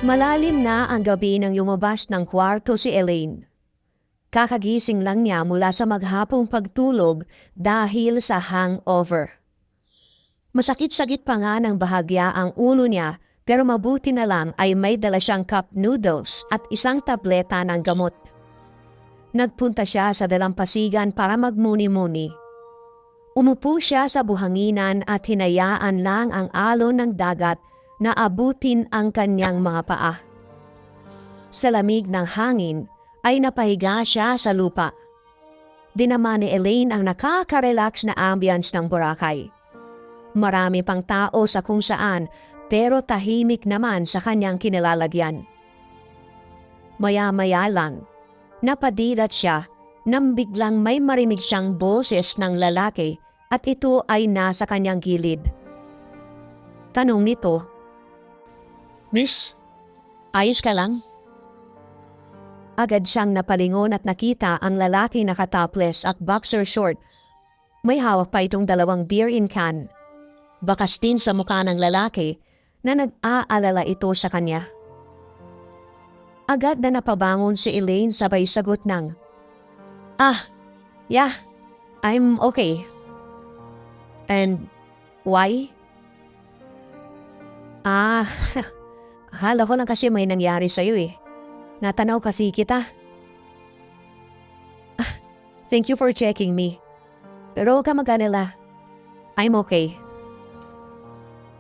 Malalim na ang gabi nang lumabas ng kwarto si Elaine. Kakagising lang niya mula sa maghapong pagtulog dahil sa hangover. Masakit-sakit pa nga ng bahagya ang ulo niya pero mabuti na lang ay may dala siyang cup noodles at isang tableta ng gamot. Nagpunta siya sa dalampasigan para magmuni-muni. Umupo siya sa buhanginan at hinayaan lang ang alon ng dagat na abutin ang kanyang mga paa. Sa lamig ng hangin ay napahiga siya sa lupa. Dinama ni Elaine ang nakaka-relax na ambience ng Boracay. Marami pang tao sa kung saan pero tahimik naman sa kanyang kinilalagyan. Maya-maya lang, napadilat siya nang biglang may marinig siyang boses ng lalaki at ito ay nasa kanyang gilid. Tanong nito, Miss, "Ayos ka lang?" Agad siyang napalingon at nakita ang lalaki nakatopless at boxer short. May hawak pa itong dalawang beer in can. Bakas din sa mukha ng lalaki na nag-aalala ito sa kanya. Agad na napabangon si Elaine sabay sagot ng, Yeah, I'm okay." "And why?" Akala ko lang kasi may nangyari sa'yo eh. Natanaw kasi kita." "Thank you for checking me. Pero huwag ka mag-alala. I'm okay."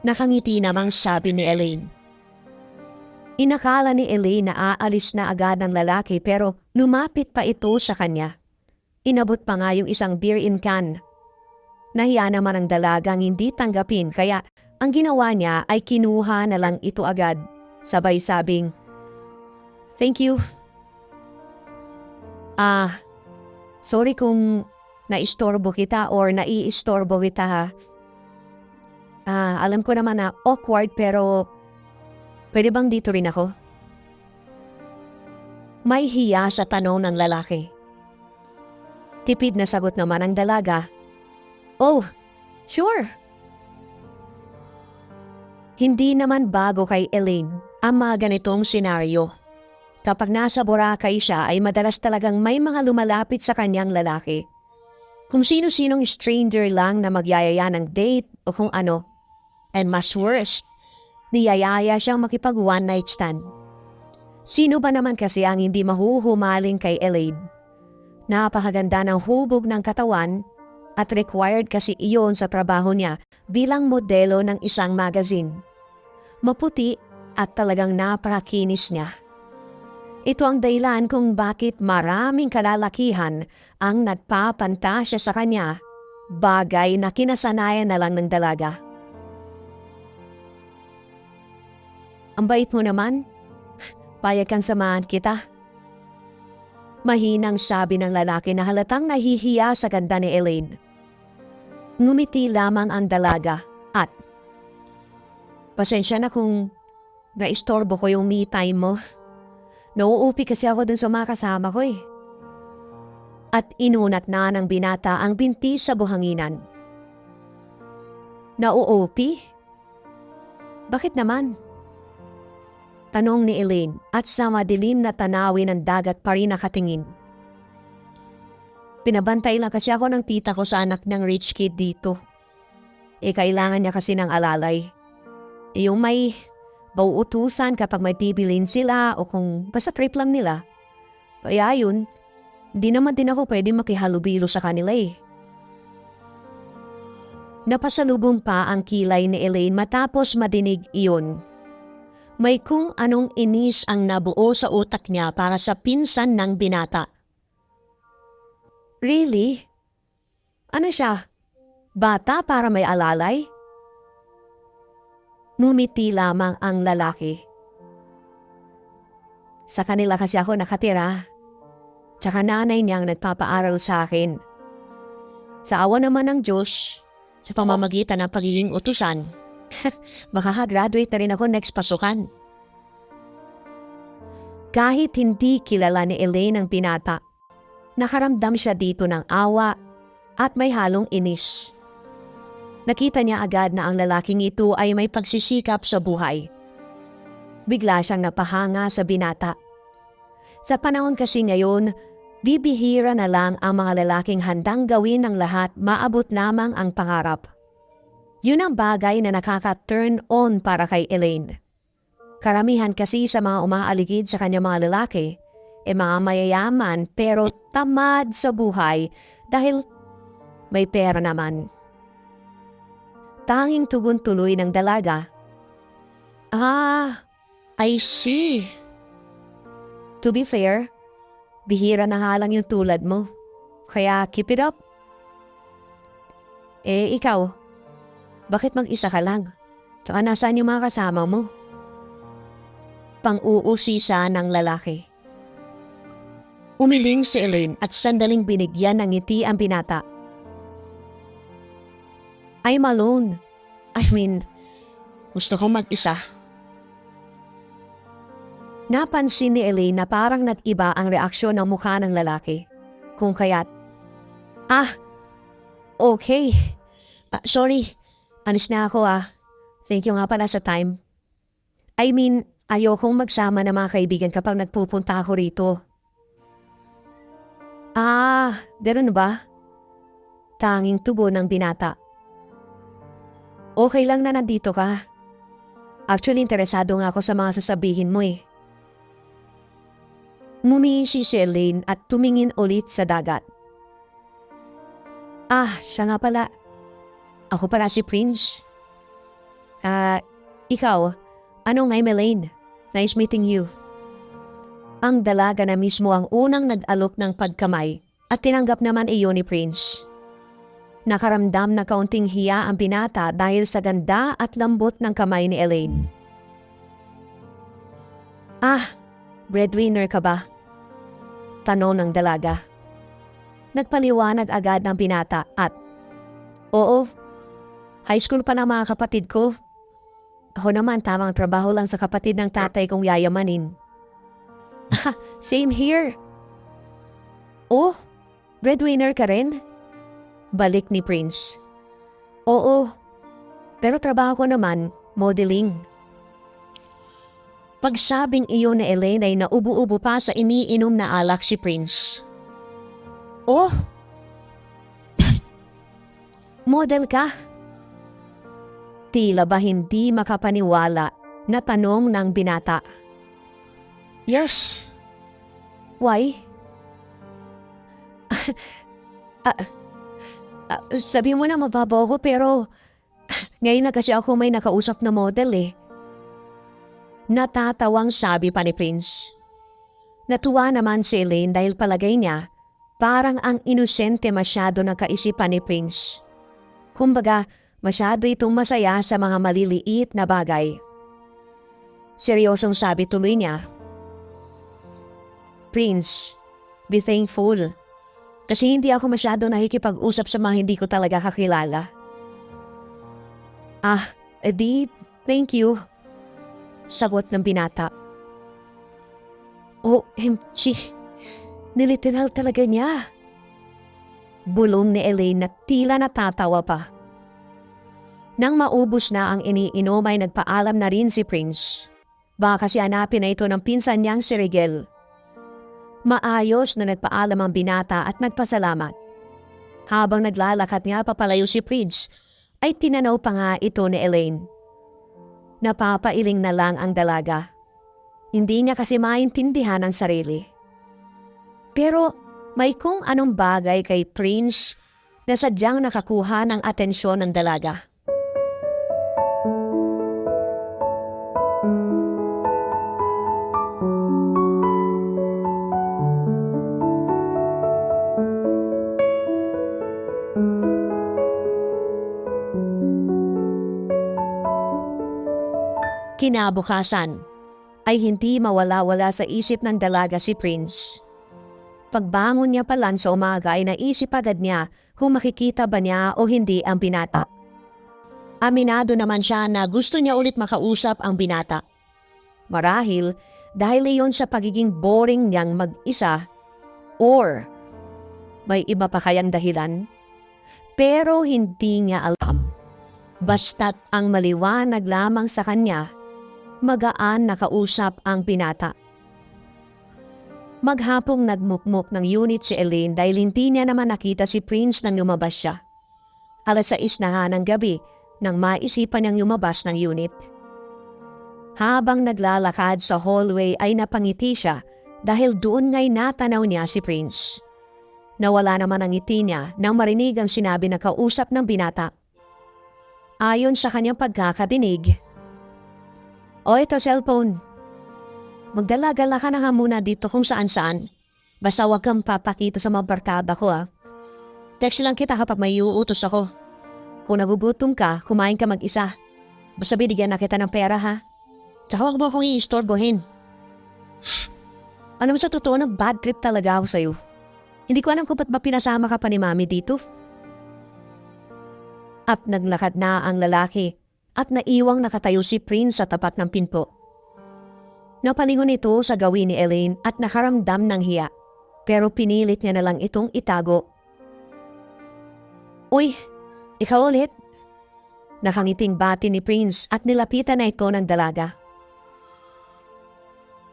Nakangiti namang sabi ni Elaine. Inakala ni Elaine na aalis na agad ng lalaki pero lumapit pa ito sa kanya. Inabot pa nga yung isang beer in can. Nahiya naman ang dalagang hindi tanggapin kaya ang ginawa niya ay kinuha na lang ito agad. Sabay sabing, "Thank you." Sorry kung naistorbo kita or naiistorbo kita ha. Alam ko naman na awkward pero pwede bang dito rin ako?" May hiya sa tanong ng lalaki. Tipid na sagot naman ang dalaga, "Oh, sure." Hindi naman bago kay Elaine ang mga ganitong senaryo. Kapag nasa Boracay siya ay madalas talagang may mga lumalapit sa kanyang lalaki. Kung sino-sinong stranger lang na magyayaya ng date o kung ano. And mas worst, niyayaya siyang makipag one night stand. Sino ba naman kasi ang hindi mahuhumaling kay Elaine? Napakaganda ng hubog ng katawan at required kasi iyon sa trabaho niya bilang modelo ng isang magazine. Maputi at talagang napakakinis niya. Ito ang dahilan kung bakit maraming kalalakihan ang nagpapantasya sa kanya, bagay na kinasanayan na lang ng dalaga. "Ang bait mo naman. Payag kang samahan kita." Mahinang sabi ng lalaki na halatang nahihiya sa ganda ni Elaine. Ngumiti lamang ang dalaga at, "Pasensya na kung naistorbo ko yung me time mo. Nauupi kasi ako dun sa mga kasama ko eh." At inunat na ng binata ang binti sa buhanginan. "Nauupi? Bakit naman?" Tanong ni Elaine at sa madilim na tanawin ng dagat pa rin nakatingin. "Pinabantay lang kasi ako ng tita ko sa anak ng rich kid dito. Kailangan niya kasi ng alalay. Yung may bauutusan kapag may bibilin sila o kung basta trip lang nila. Kaya yun, di naman din ako pwede makihalubilo sa kanila eh." Napasalubong pa ang kilay ni Elaine matapos madinig iyon. May kung anong inis ang nabuo sa utak niya para sa pinsan ng binata. Really? Ano siya? Bata para may alalay? Ngumiti lamang ang lalaki. "Sa kanila kasi ako nakatira. Tsaka nanay niyang nagpapaaral sa akin. Sa awa naman ng Diyos, sa pamamagitan ng pagiging utusan, makakagraduate na rin ako next pasukan." Kahit hindi kilala ni Elaine ang binata, nakaramdam siya dito ng awa at may halong inis. Nakita niya agad na ang lalaking ito ay may pagsisikap sa buhay. Bigla siyang napahanga sa binata. Sa panahon kasi ngayon, bibihira na lang ang mga lalaking handang gawin ng lahat maabot lamang ang pangarap. Yun ang bagay na nakaka-turn on para kay Elaine. Karamihan kasi sa mga umaaligid sa kanya mga lalaki, mga mayayaman pero tamad sa buhay dahil may pera naman. Tanging tugon tuloy ng dalaga. I See? To be fair, bihira na nga lang yung tulad mo. Kaya keep it up. Ikaw, bakit mag-isa ka lang? Tsaka nasaan yung mga kasama mo? Pang-uusisa ng lalaki. Umiling si Elaine. At sandaling binigyan ng ngiti ang binata. I'm alone. Gusto ko mag-isa. Napansin ni Elaine na parang nag-iba ang reaksyon ng mukha ng lalaki. Kung kaya't, okay. Sorry, alis na ako Thank you nga pala sa time. Ayokong magsama ng mga kaibigan kapag nagpupunta ako rito. Ganun ba? Tanging tubo ng binata. Okay lang na nandito ka. Actually, interesado nga ako sa mga sasabihin mo Ngumisi si Elaine at tumingin ulit sa dagat. Siya nga pala. Ako pala si Prince. Ikaw, I'm Elaine. Nice meeting you. Ang dalaga na mismo ang unang nag-alok ng pagkamay at tinanggap naman iyon ni Prince. Nakaramdam na kaunting hiya ang binata dahil sa ganda at lambot ng kamay ni Elaine. Breadwinner ka ba? Tanong ng dalaga. Nagpaliwanag agad ng binata at, Oo, high school pa na mga kapatid ko. Ako naman tamang trabaho lang sa kapatid ng tatay kong yayamanin. Same here. Oh, breadwinner ka rin? Balik ni Prince. Oo, pero trabaho ko naman, modeling. Pagsabing iyon na Elaine ay naubo-ubo pa sa iniinom na alak si Prince. Oh! Model ka? Tila ba hindi makapaniwala na tanong ng binata. Yes. Why? Sabi mo na mababaw ko pero ngayon na kasi ako may nakausap na model Natatawang sabi pa ni Prince. Natuwa naman si Elaine dahil palagay niya parang ang inosente masyado ng kaisipan ni Prince. Kumbaga, masyado itong masaya sa mga maliliit na bagay. Seryosong sabi tuloy niya, Prince, be thankful. Kasi hindi ako masyado nakikipag-usap sa mga hindi ko talaga kakilala. Thank you. Sagot ng binata. OMG, niliteral talaga niya. Bulong ni Elaine na tila natatawa pa. Nang maubos na ang iniinom ay nagpaalam na rin si Prince. Baka kasi hanapin na ito ng pinsan niyang si Rigel. Maayos na nagpaalam ang binata at nagpasalamat. Habang naglalakad nga papalayo si Prince, ay tinanaw pa nga ito ni Elaine. Napapailing na lang ang dalaga. Hindi niya kasi maintindihan ang sarili. Pero may kung anong bagay kay Prince na sadyang nakakuha ng atensyon ng dalaga. Kinabukasan ay hindi mawala-wala sa isip ng dalaga si Prince. Pagbangon niya pa lang sa umaga ay naisip agad niya kung makikita ba niya o hindi ang binata. Aminado naman siya na gusto niya ulit makausap ang binata. Marahil dahil iyon sa pagiging boring niyang mag-isa or may iba pa kayang dahilan. Pero hindi niya alam. Basta't ang maliwanag lamang sa kanya Magaan na kausap ang binata. Maghapong nagmukmuk ng unit si Elaine dahil hindi niya naman nakita si Prince nang lumabas siya. 6:00 na nga ng gabi nang maisipan niyang lumabas ng unit. Habang naglalakad sa hallway ay napangiti siya dahil doon nga'y natanaw niya si Prince. Nawala naman ang ngiti niya nang marinig ang sinabi na kausap ng binata. Ayon sa kanyang pagkakadinig, "O ito cellphone. Magdala-gala ka na nga muna dito kung saan-saan. Basta huwag kang papakita sa mga barkada ko Text lang kita kapag may uutos ako. Kung nagugutom ka, kumain ka mag-isa. Basta binigyan na kita ng pera Tsaka huwag mo akong iistorbohin." Alam mo sa totoo na bad trip talaga ako sa'yo. Hindi ko alam kung ba't ba pinasama ka pa ni Mami dito. At naglakad na ang lalaki at naiwang nakatayo si Prince sa tapat ng pinto. Napalingon ito sa gawin ni Elaine at nakaramdam ng hiya, pero pinilit niya na lang itong itago. "Uy, ikaw ulit?" Nakangiting bati ni Prince at nilapitan na ito ng dalaga.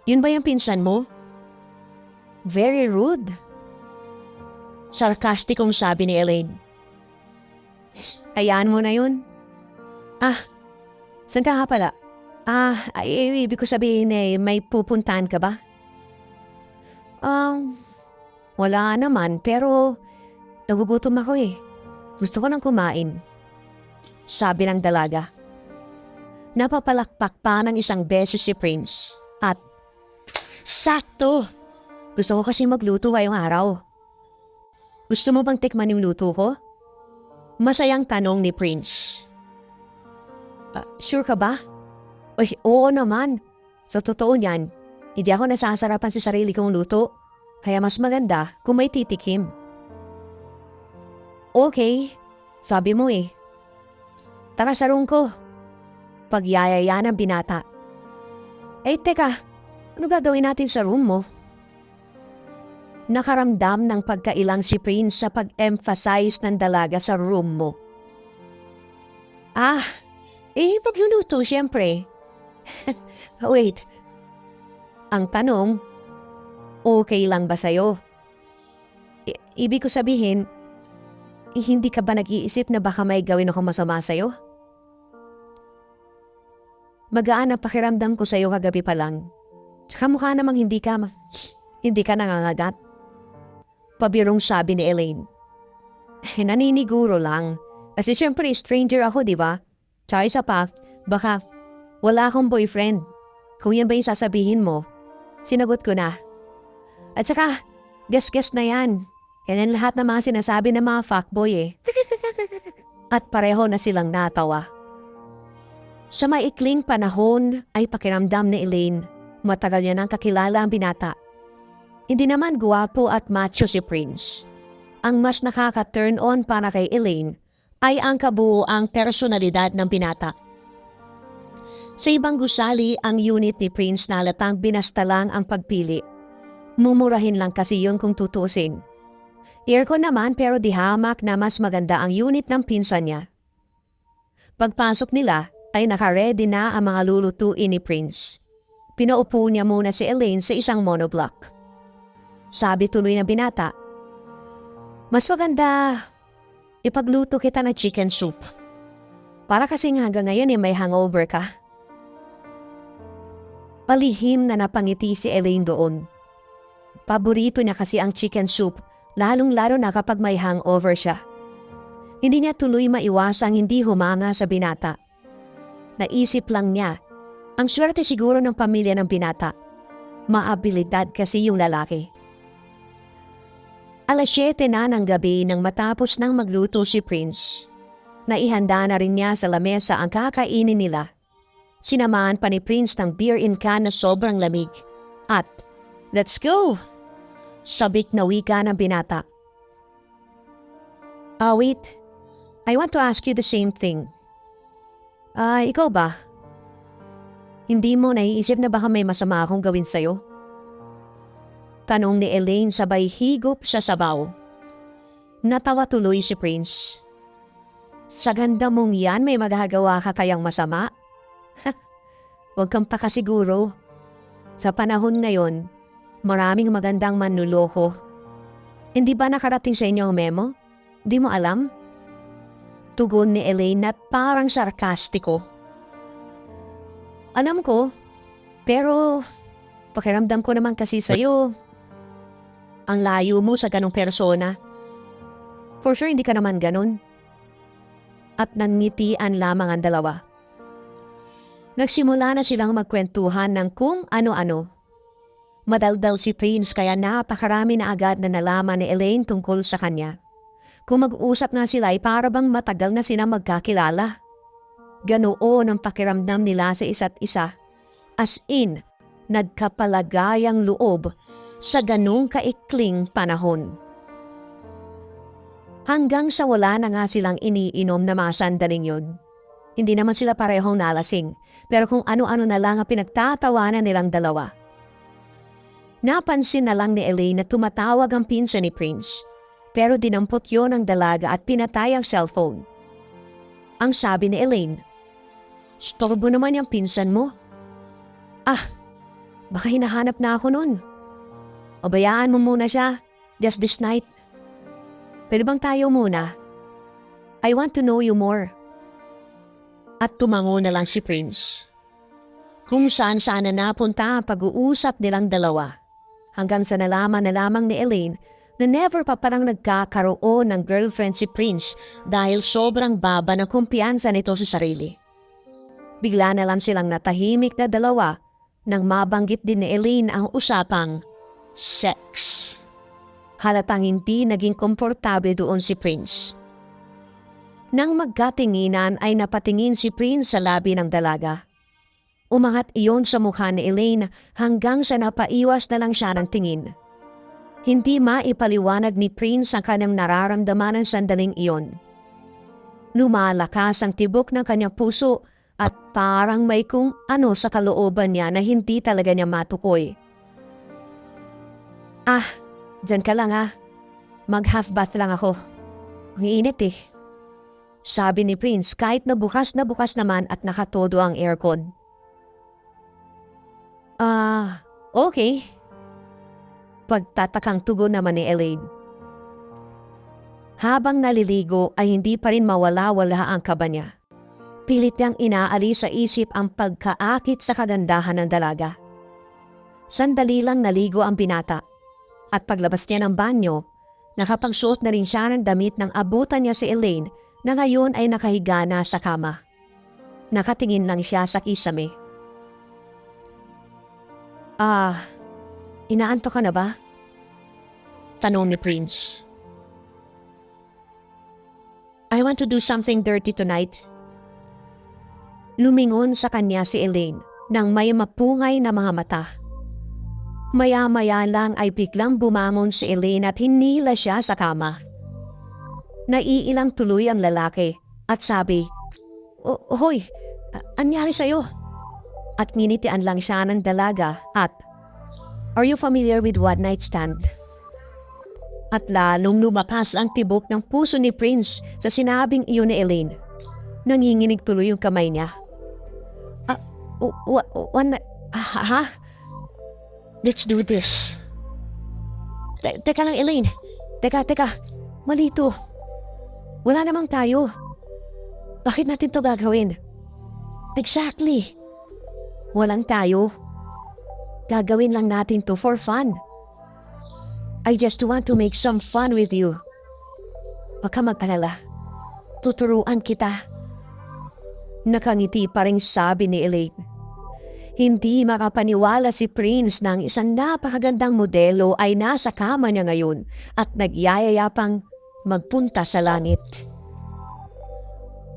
"Yun ba yung pinsan mo?" "Very rude." Sarkastikong sabi ni Elaine. "Hayaan mo na yun." Saan ka nga pala?" Ibig ko sabihin may pupuntahan ka ba?" Wala naman pero nagugutom ako Gusto ko nang kumain." Sabi ng dalaga. Napapalakpak pa ng isang beses si Prince at, "Sakto! Gusto ko kasi magluto ngayong araw. Gusto mo bang tikman yung luto ko?" Masayang tanong ni Prince. Sure ka ba?" Oo naman. Sa totoo niyan, hindi ako nasasarapan sa sarili kong luto. Kaya mas maganda kung may titikim." "Okay, sabi mo Tara sa room ko." Pagyayaya ng binata. Teka, ano gagawin natin sa room mo?" Nakaramdam ng pagkailang si Prince sa pag-emphasize ng dalaga sa room mo. Pagluluto siyempre." Wait. Ang tanong, okay lang ba sa'yo? Ibig ko sabihin, hindi ka ba nag-iisip na baka may gawin ako masama sa'yo? Magaan ang pakiramdam ko sa'yo kagabi pa lang. Tsaka mukha namang hindi ka nangangagat. Pabirong sabi ni Elaine. Naniniguro lang. Kasi syempre stranger ako, di ba? Tsaka isa pa, baka wala akong boyfriend. Kung yan ba yung sasabihin mo, sinagot ko na. At saka, guess na yan. Yan ang lahat ng mga sinasabi ng mga fuckboy At pareho na silang natawa. Sa maikling panahon ay pakiramdam ni Elaine, matagal niya nang kakilala ang binata. Hindi naman guwapo at macho si Prince. Ang mas nakaka-turn on para kay Elaine ay ang kabuuang personalidad ng binata. Sa ibang gusali ang unit ni Prince na halatang binasta lang ang pagpili. Mumurahin lang kasi yun kung tutusin. Aircon naman pero di hamak na mas maganda ang unit ng pinsan niya. Pagpasok nila ay naka-ready na ang mga lulutuin ni Prince. Pinaupo niya muna si Elaine sa isang monoblock. Sabi tuloy ng binata, "Mas maganda ipagluto kita ng chicken soup. Para kasing hanggang ngayon may hangover ka." Palihim na napangiti si Elaine doon. Paborito niya kasi ang chicken soup, lalong-lalo na kapag may hangover siya. Hindi niya tuloy maiwasang hindi humanga sa binata. Naisip lang niya, ang swerte siguro ng pamilya ng binata. Maabilidad kasi yung lalaki. 7:00 na ng gabi nang matapos nang magluto si Prince. Naihanda na rin niya sa lamesa ang kakainin nila. Sinamahan pa ni Prince ng beer in can na sobrang lamig. At, "Let's go!" Sabik na wika ng binata. Wait. I want to ask you the same thing. Ikaw ba? Hindi mo naiisip na baka may masama akong gawin sa'yo? Tanong ni Elaine sabay higop sa sabaw. Natawa tuloy si Prince. Sa ganda mong yan may magagawa ka kayang masama? Huwag kang pakasiguro. Sa panahon ngayon, maraming magandang manluloko. Hindi ba nakarating sa inyo ang memo? Di mo alam? Tugon ni Elaine na parang sarkastiko. Alam ko, pero pakiramdam ko naman kasi sa'yo. Ang layo mo sa ganong persona. For sure hindi ka naman ganon. At nangngitian lamang ang dalawa. Nagsimula na silang magkwentuhan ng kung ano-ano. Madaldal si Prince kaya napakarami na agad na nalaman ni Elaine tungkol sa kanya. Kung mag-usap nga sila ay para bang matagal na sila magkakilala. Ganoon ang pakiramdam nila sa isa't isa. As in, nagkapalagayang loob sa ganong kaikling panahon. Hanggang sa wala na nga silang iniinom na mga sandaling yun. Hindi naman sila parehong nalasing, pero kung ano-ano na lang ang pinagtatawanan nilang dalawa. Napansin na lang ni Elaine na tumatawag ang pinsan ni Prince, pero dinampot yon ng dalaga at pinatay ang cellphone. Ang sabi ni Elaine, "Storbo naman yung pinsan mo." Baka hinahanap na ako nun. O bayaan mo muna siya, just this night. Pwede bang tayo muna? I want to know you more. At tumango na lang si Prince. Kung saan-saan na napunta ang pag-uusap nilang dalawa. Hanggang sa nalaman na lamang ni Elaine na never pa parang nagkakaroon ng girlfriend si Prince dahil sobrang baba ng kumpiyansa nito sa sarili. Bigla na lang silang natahimik na dalawa nang mabanggit din ni Elaine ang usapang sex. Halatang hindi naging komportable doon si Prince. Nang magkatinginan ay napatingin si Prince sa labi ng dalaga. Umangat iyon sa mukha ni Elaine hanggang sa napaiwas na lang siya ng tingin. Hindi maipaliwanag ni Prince ang kanyang nararamdaman ng sandaling iyon. Lumalakas ang tibok ng kanyang puso at parang may kung ano sa kalooban niya na hindi talaga niya matukoy. Diyan ka lang ha. Mag-half bath lang ako. Ang init eh. Sabi ni Prince kahit na bukas naman at nakatodo ang aircon. Okay. Pagtatakang tugon naman ni Elaine. Habang naliligo ay hindi pa rin mawala-wala ang kaba niya. Pilit niyang inaalis sa isip ang pagkaakit sa kagandahan ng dalaga. Sandali lang naligo ang binata. At paglabas niya ng banyo, nakapagsuot na rin siya ng damit ng abutan niya si Elaine na ngayon ay nakahiga na sa kama. Nakatingin lang siya sa kisame. Inaantok ka na ba? Tanong ni Prince. I want to do something dirty tonight. Lumingon sa kanya si Elaine nang may mapungay na mga mata. Maya-maya lang ay biglang bumangon si Elaine at hinila siya sa kama. Naiilang tuloy ang lalaki at sabi, Hoy, anyari sa'yo? At nginitian lang siya ng dalaga at, Are you familiar with one night stand? At lalong lumakas ang tibok ng puso ni Prince sa sinabing iyon ni Elaine. Nanginginig tuloy yung kamay niya. Let's do this. Teka lang, Elaine. Teka. Malito. Wala namang tayo. Bakit natin to gagawin? Exactly. Walang tayo. Gagawin lang natin to for fun. I just want to make some fun with you. Huwag ka mag-alala. Tuturuan kita. Nakangiti pa rin sabi ni Elaine. Hindi makapaniwala si Prince na ang isang napakagandang modelo ay nasa kama niya ngayon at nagyayayapang magpunta sa langit.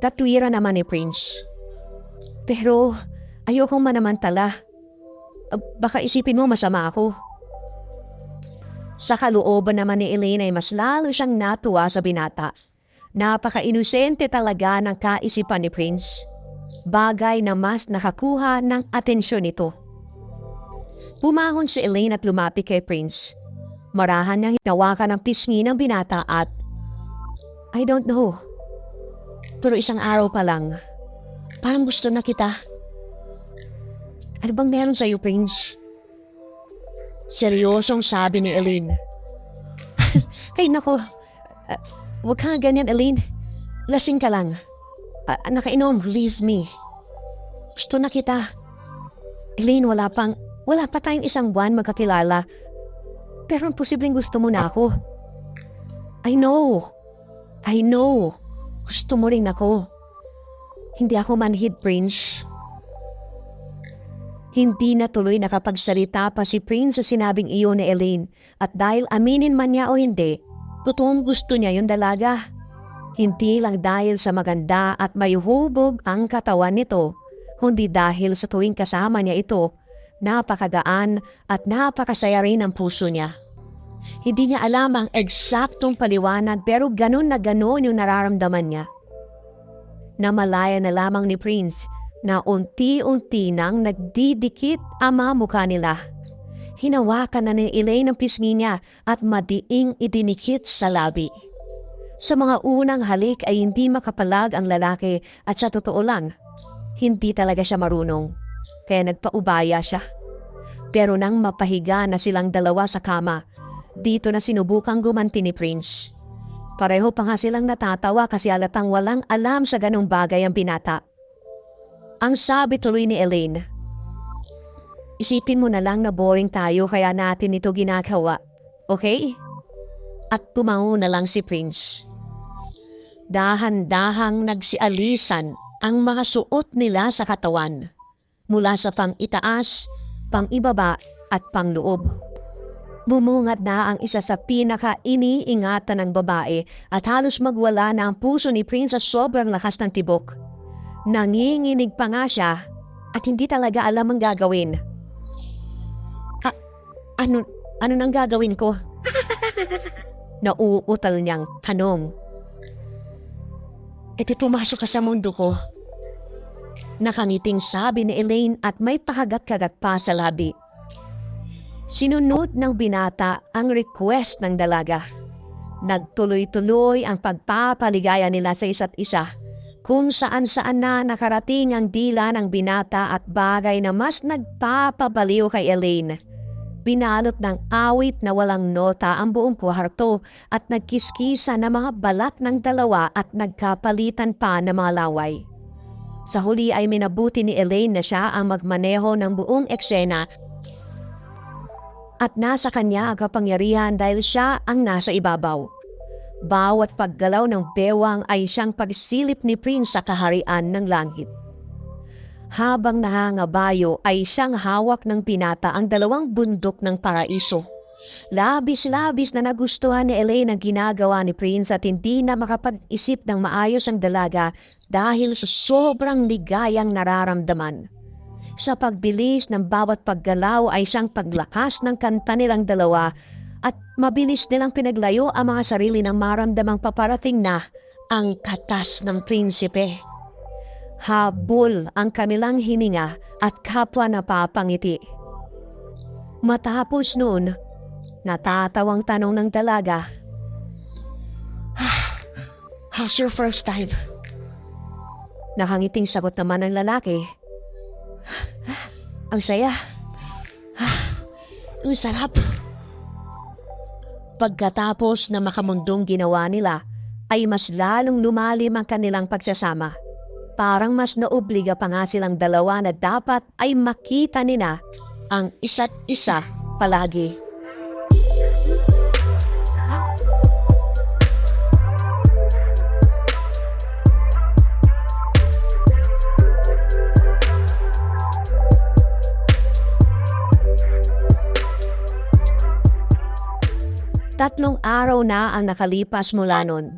Tatwira naman ni Prince. Pero ayokong manamantala. Baka isipin mo masama ako. Sa kalooban naman ni Elaine ay mas lalo siyang natuwa sa binata. Napaka-inosente talaga ng kaisipan ni Prince. Bagay na mas nakakuha ng atensyon nito. Bumahon si Elaine at lumapit kay Prince. Marahan niyang hinawakan ang pisngi ng binata at, I don't know. Pero isang araw pa lang, parang gusto na kita. Ano bang meron sa'yo, Prince? Seryosong sabi ni Elaine. Ay nako, huwag kang ganyan, Elaine. Lasing ka lang. Nakainom, leave me. Gusto na kita. Elaine, wala pa tayong isang buwan magkakilala. Pero posibleng gusto mo na ako. I know. Gusto mo rin ako. Hindi ako manhid, Prince. Hindi na tuloy nakapagsalita pa si Prince sa sinabing iyon ni Elaine. At dahil aminin man niya o hindi, totoong gusto niya yung dalaga. Hindi lang dahil sa maganda at may hubog ang katawan nito, kundi dahil sa tuwing kasama niya ito, napakagaan at napakasaya rin ang puso niya. Hindi niya alam ang eksaktong paliwanag pero ganun na ganun yung nararamdaman niya. Namalaya na lamang ni Prince na unti-unti nang nagdidikit ang mga mukha nila. Hinawakan na ni Elaine ang pisngi niya at madiing idinikit sa labi. Sa mga unang halik ay hindi makapalag ang lalaki at sa totoo lang, hindi talaga siya marunong. Kaya nagpaubaya siya. Pero nang mapahiga na silang dalawa sa kama, dito na sinubukang gumanti ni Prince. Pareho pa nga silang natatawa kasi halatang walang alam sa ganong bagay ang binata. Ang sabi tuloy ni Elaine, isipin mo na lang na boring tayo kaya natin ito ginagawa, okay? At tumango na lang si Prince. Dahan-dahang nagsialisan ang mga suot nila sa katawan, mula sa pang-itaas, pang-ibaba at pang-loob. Bumungad na ang isa sa pinaka-iniingatan ng babae at halos magwala na ang puso ni Prince sa sobrang lakas ng tibok. Nanginginig pa nga siya at hindi talaga alam ang gagawin. Ano nang gagawin ko? Nauutal niyang tanong. Iti pumasok ka sa mundo ko. Nakangiting sabi ni Elaine at may pakagat-kagat pa sa labi. Sinunod ng binata ang request ng dalaga. Nagtuloy-tuloy ang pagpapaligaya nila sa isa't isa. Kung saan-saan na nakarating ang dila ng binata at bagay na mas nagpapabaliw kay Elaine. Binalot ng awit na walang nota ang buong kwarto at nagkiskisa ng mga balat ng dalawa at nagkapalitan pa ng mga laway. Sa huli ay minabuti ni Elaine na siya ang magmaneho ng buong eksena at nasa kanya ang kapangyarihan dahil siya ang nasa ibabaw. Bawat paggalaw ng bewang ay siyang pagsilip ni Prince sa kaharian ng langit. Habang nahangabayo ay siyang hawak ng binata ang dalawang bundok ng paraiso. Labis-labis na nagustuhan ni Elaine ang ginagawa ni Prince at hindi na makapag-isip ng maayos ang dalaga dahil sa sobrang ligayang nararamdaman. Sa pagbilis ng bawat paggalaw ay siyang paglakas ng kanta nilang dalawa at mabilis nilang pinaglayo ang mga sarili ng maramdamang paparating na ang katas ng prinsipe. Habol ang kanilang hininga at kapwa napapangiti. Matapos noon, natatawang tanong ng dalaga, "How's your first time?" Nakangiting sagot naman ng lalaki, "Ang saya. Ang sarap." Pagkatapos na makamundong ginawa nila, ay mas lalong lumalim ang kanilang pagsasama. Parang mas naobliga pa nga silang dalawa na dapat ay makita nila ang isa't isa palagi. Tatlong araw na ang nakalipas mula nun.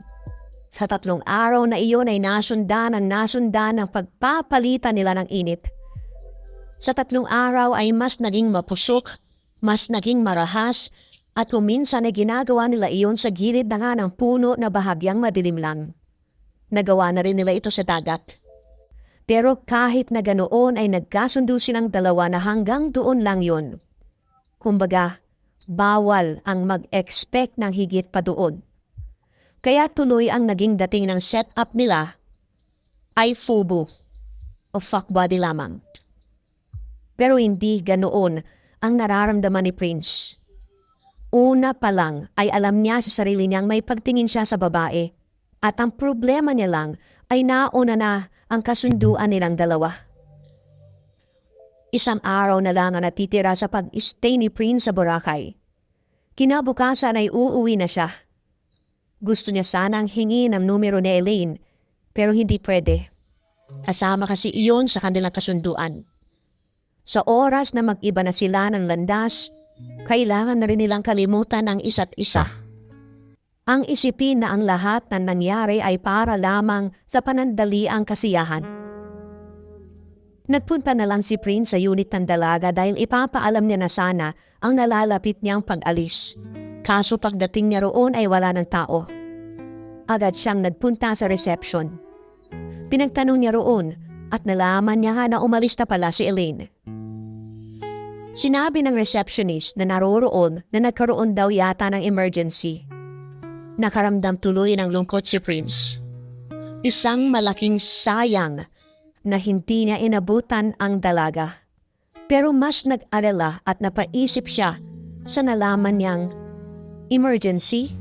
Sa 3 araw na iyon ay nasundan ang pagpapalitan nila ng init. Sa 3 araw ay mas naging mapusok, mas naging marahas, at kuminsan ay ginagawa nila iyon sa gilid na nga ng puno na bahagyang madilim lang. Nagawa na rin nila ito sa dagat. Pero kahit na ganoon ay nagkasundo silang dalawa na hanggang doon lang yun. Kumbaga, bawal ang mag-expect ng higit pa doon. Kaya tuloy ang naging dating ng setup nila ay FUBU o fuck body lamang. Pero hindi ganoon ang nararamdaman ni Prince. Una pa lang ay alam niya sa sarili niyang may pagtingin siya sa babae at ang problema niya lang ay nauna na ang kasunduan nilang dalawa. Isang araw na lang ang natitira sa pag-stay ni Prince sa Boracay. Kinabukasan ay uuwi na siya. Gusto niya sanang hingin ang numero ni Elaine pero hindi pwede. Kasama kasi iyon sa kanilang kasunduan. Sa oras na mag-iba na sila ng landas, kailangan na rin nilang kalimutan ang isa't isa. Ang isipin na ang lahat ng nangyari ay para lamang sa panandaliang kasiyahan. Nagpunta na lang si Prince sa unit ng dalaga dahil ipapaalam niya na sana ang nalalapit niyang pag-alis. Kaso pagdating niya roon ay wala ng tao. Agad siyang nagpunta sa reception. Pinagtanong niya roon at nalaman niya na umalis na pala si Elaine. Sinabi ng receptionist na naroroon na nagkaroon daw yata ng emergency. Nakaramdam tuloy ng lungkot si Prince. Isang malaking sayang na hindi niya inabutan ang dalaga. Pero mas nag-alala at napaisip siya sa nalaman niyang emergency.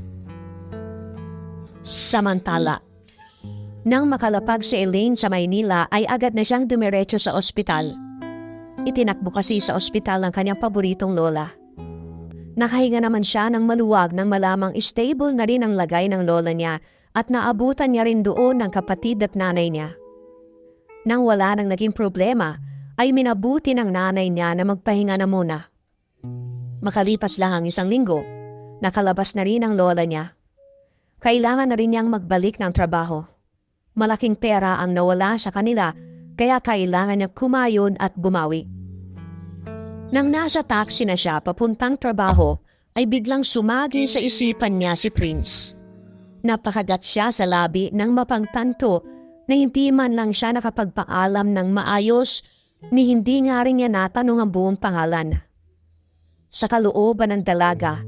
Samantala, nang makalapag si Elaine sa Maynila ay agad na siyang dumiretso sa ospital. Itinakbo kasi sa ospital ang kanyang paboritong lola. Nakahinga naman siya ng maluwag nang malamang stable na rin ang lagay ng lola niya at naabutan niya rin doon ng kapatid at nanay niya. Nang wala nang naging problema, ay minabuti ng nanay niya na magpahinga na muna. Makalipas lang ang 1 linggo, nakalabas na rin ang lola niya. Kailangan na rin niyang magbalik ng trabaho. Malaking pera ang nawala sa kanila kaya kailangan niya kumayon at bumawi. Nang nasa taxi na siya papuntang trabaho, ay biglang sumagi sa isipan niya si Prince. Napakagat siya sa labi nang mapagtanto na hindi man lang siya nakapagpaalam ng maayos ni hindi nga rin niya natanong ang buong pangalan. Sa kalooban ng dalaga,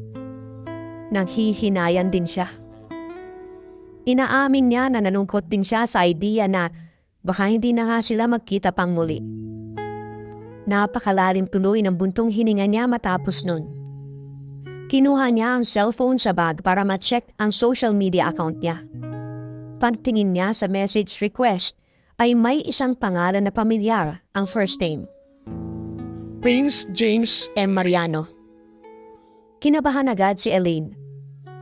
nanghihinayan din siya. Inaamin niya na nalungkot din siya sa idea na baka hindi na nga sila magkita pang muli. Napakalalim tuloy ng buntong hininga niya matapos nun. Kinuha niya ang cellphone sa bag para ma-check ang social media account niya. Pagtingin niya sa message request ay may isang pangalan na pamilyar ang first name. Prince James M. Mariano. Kinabahan agad si Elaine.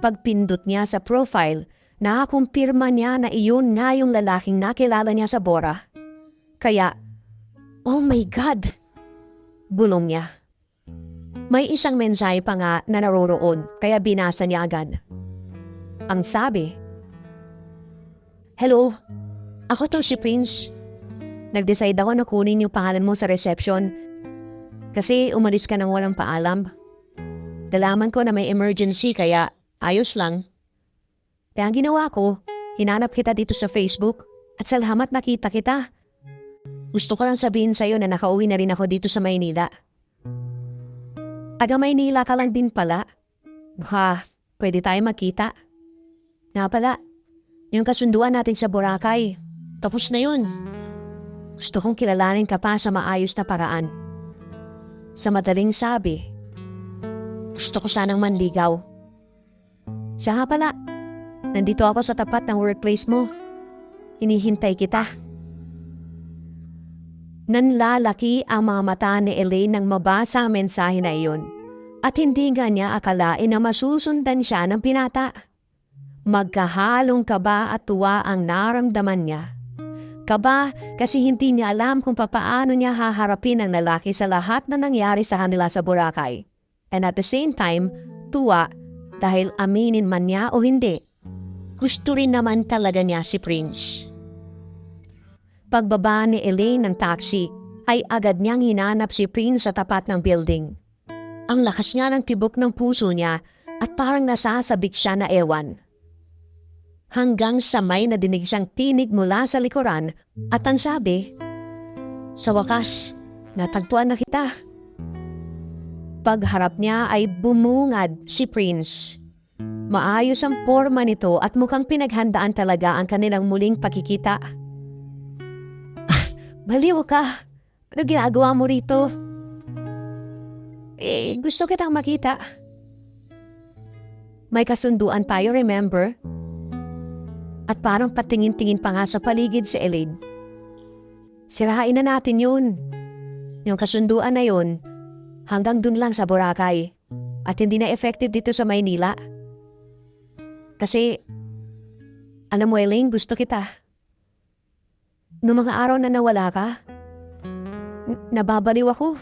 Pagpindot niya sa profile, nakakumpirma niya na iyon nga yung lalaking nakilala niya sa Bora. Kaya, oh my God! Bulong niya. May isang mensahe pa nga na naroroon kaya binasa niya agad. Ang sabi, "Hello, ako to si Prince. Nag-decide ako na kunin yung pangalan mo sa reception kasi umalis ka nang walang paalam. Dalaman ko na may emergency kaya ayos lang. Kaya ang ginawa ko, hinanap kita dito sa Facebook at salamat nakita kita. Gusto ko lang sabihin sa'yo na nakauwi na rin ako dito sa Maynila. Taga Maynila ka lang din pala. Baka pwede tayo magkita. Nga pala, yung kasunduan natin sa Boracay, tapos na yun. Gusto kong kilalanin ka pa sa maayos na paraan. Sa madaling sabi, gusto ko sanang manligaw. Siya nga pala, nandito ako sa tapat ng workplace mo. Hinihintay kita." Nanlalaki ang mga mata ni Elaine nang mabasa ang mensahe na iyon at hindi nga niya akalain na masusundan siya ng pinata. Magkahalong kaba at tuwa ang naramdaman niya. Kaba kasi hindi niya alam kung papaano niya haharapin ang lalaki sa lahat na nangyari sa kanila sa Boracay. And at the same time, tuwa dahil aminin man niya o hindi, gusto rin naman talaga niya si Prince. Pagbaba ni Elaine ng taxi, ay agad niyang hinanap si Prince sa tapat ng building. Ang lakas niya ng tibok ng puso niya at parang nasasabik siya na ewan. Hanggang sa may nadinig siyang tinig mula sa likuran at ang sabi, "Sa wakas, natagpuan na kita." Pagharap niya ay bumungad si Prince. Maayos ang forma nito at mukhang pinaghandaan talaga ang kanilang muling pagkikita. "Baliw ka! Ano ginagawa mo rito? Gusto kitang makita. May kasunduan tayo, remember? At parang patingin-tingin pa nga sa paligid si Elaine. Sirain na natin yun. Yung kasunduan na yun, hanggang dun lang sa Boracay. At hindi na effective dito sa Maynila. Kasi, alam mo Elaine, gusto kita. Noong mga araw na nawala ka, nababaliw ako.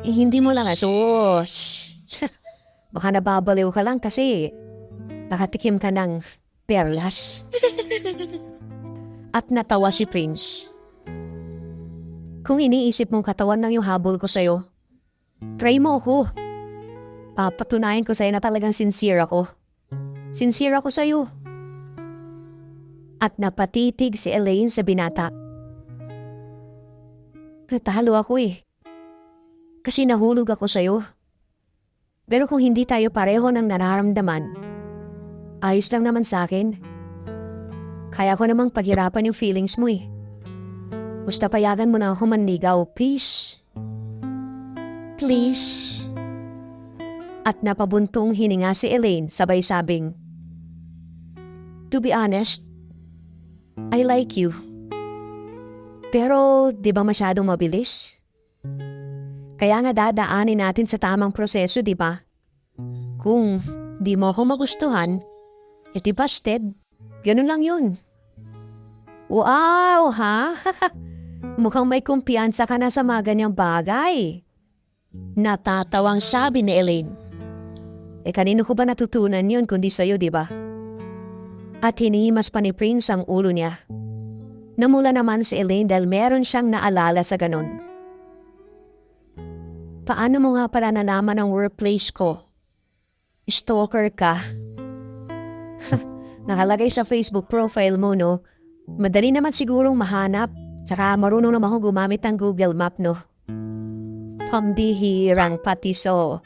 Hindi mo lang asos. Baka nababaliw ka lang kasi nakatikim ka ng perlas. At natawa si Prince. Kung iniisip mong katawan lang yung habol ko sa'yo, try mo ako. Papatunayan ko sa'yo na talagang sincere ako. Sincere ako sa'yo. At napatitig si Elaine sa binata. Natalo ako Kasi nahulog ako sa'yo. Pero kung hindi tayo pareho ng nararamdaman, ayos lang naman sa akin. Kaya ko namang paghirapan yung feelings mo Basta payagan mo na ako manligaw, please. Please. At napabuntong hininga si Elaine sabay sabing, to be honest, I like you. Pero di ba masyadong mabilis? Kaya nga dadaanin natin sa tamang proseso, di ba? Kung di mo ako magustuhan, edi busted. Ganun lang yun. Wow, ha? Mukhang may kumpiyansa ka na sa mga ganyang bagay. Natatawang sabi ni Elaine. Kanino ko ba natutunan yun kundi sa'yo, di ba? At hinihimas pa ni Prince ang ulo niya. Namula naman si Elaine dahil meron siyang naalala sa ganun. Paano mo nga pala nalaman ang workplace ko? Stalker ka? Nakalagay sa Facebook profile mo, no? Madali naman sigurong mahanap. Tsaka marunong naman ako gumamit ng Google Map, no? Pambihirang patiso.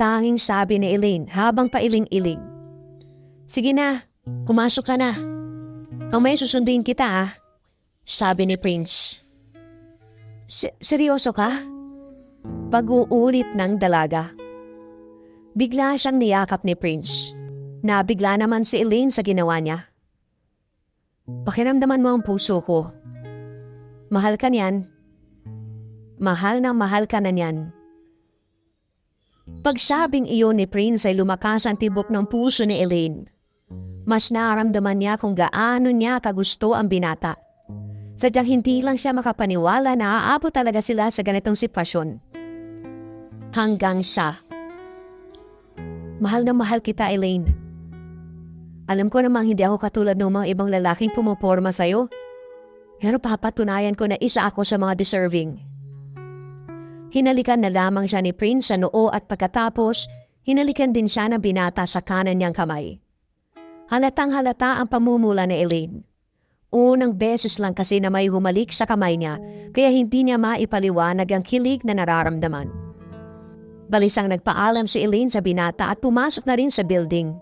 Tanging sabi ni Elaine habang pailing-iling. Sige na, pumasok ka na. Mamaya susunduin kita, sabi ni Prince. Seryoso ka? Pag-uulit ng dalaga. Bigla siyang niyakap ni Prince. Nabigla naman si Elaine sa ginawa niya. Pakiramdaman mo ang puso ko. Mahal ka niyan. Mahal na mahal ka na niyan. Pagsabing iyon ni Prince ay lumakas ang tibok ng puso ni Elaine. Mas naramdaman niya kung gaano niya kagusto ang binata. Sadyang hindi lang siya makapaniwala na aabot talaga sila sa ganitong sitwasyon. Hanggang sa, mahal na mahal kita, Elaine. Alam ko namang hindi ako katulad ng mga ibang lalaking pumoporma sa'yo. Pero papatunayan ko na isa ako sa mga deserving. Hinalikan na lamang siya ni Prince sa noo at pagkatapos, hinalikan din siya ng binata sa kanan niyang kamay. Halatang halata ang pamumula ni Elaine. Unang beses lang kasi na may humalik sa kamay niya, kaya hindi niya maipaliwanag ang kilig na nararamdaman. Balisang nagpaalam si Elaine sa binata at pumasok na rin sa building.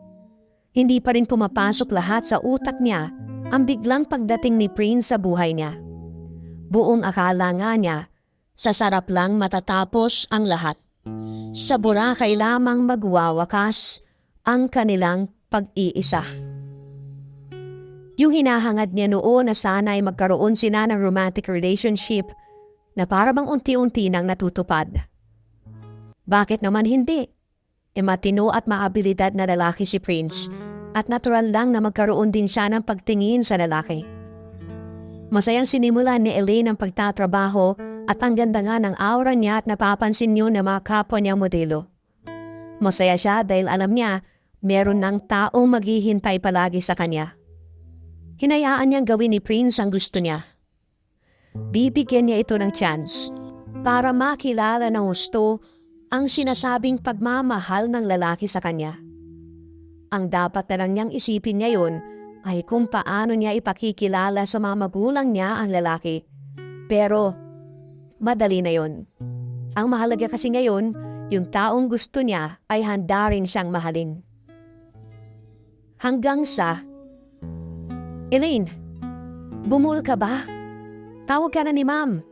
Hindi pa rin pumapasok lahat sa utak niya ang biglang pagdating ni Prince sa buhay niya. Buong akala nga niya, sa sarap lang matatapos ang lahat. Sa Boracay lamang magwawakas ang kanilang pag-iisa. Yung hinahangad niya noon na sana ay magkaroon sila ng romantic relationship na para bang unti-unti nang natutupad. Bakit naman hindi? Matino at maabilidad na lalaki si Prince at natural lang na magkaroon din siya ng pagtingin sa lalaki. Masayang sinimulan ni Elaine ang pagtatrabaho at ang ganda nga ng aura niya at napapansin niyo na mga kapwa niya modelo. Masaya siya dahil alam niya meron ng taong maghihintay palagi sa kanya. Hinayaan niyang gawin ni Prince ang gusto niya. Bibigyan niya ito ng chance para makilala ng husto ang sinasabing pagmamahal ng lalaki sa kanya. Ang dapat na lang niyang isipin ngayon ay kung paano niya ipakikilala sa mga magulang niya ang lalaki. Pero madali na yon. Ang mahalaga kasi ngayon, yung taong gusto niya ay handa rin siyang mahalin. Hanggang sa, Elaine, bumul ka ba? Tawag ka na ni Ma'am.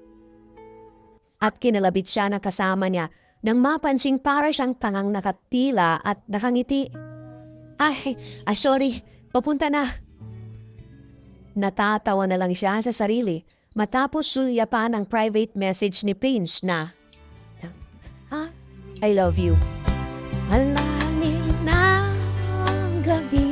At kinalabit siya ng kasama niya nang mapansing para siyang tangang nakatila at nakangiti. Ay, sorry, papunta na. Natatawa na lang siya sa sarili matapos sulyapan ang private message ni Prince na, I love you. Alalim na ang gabi.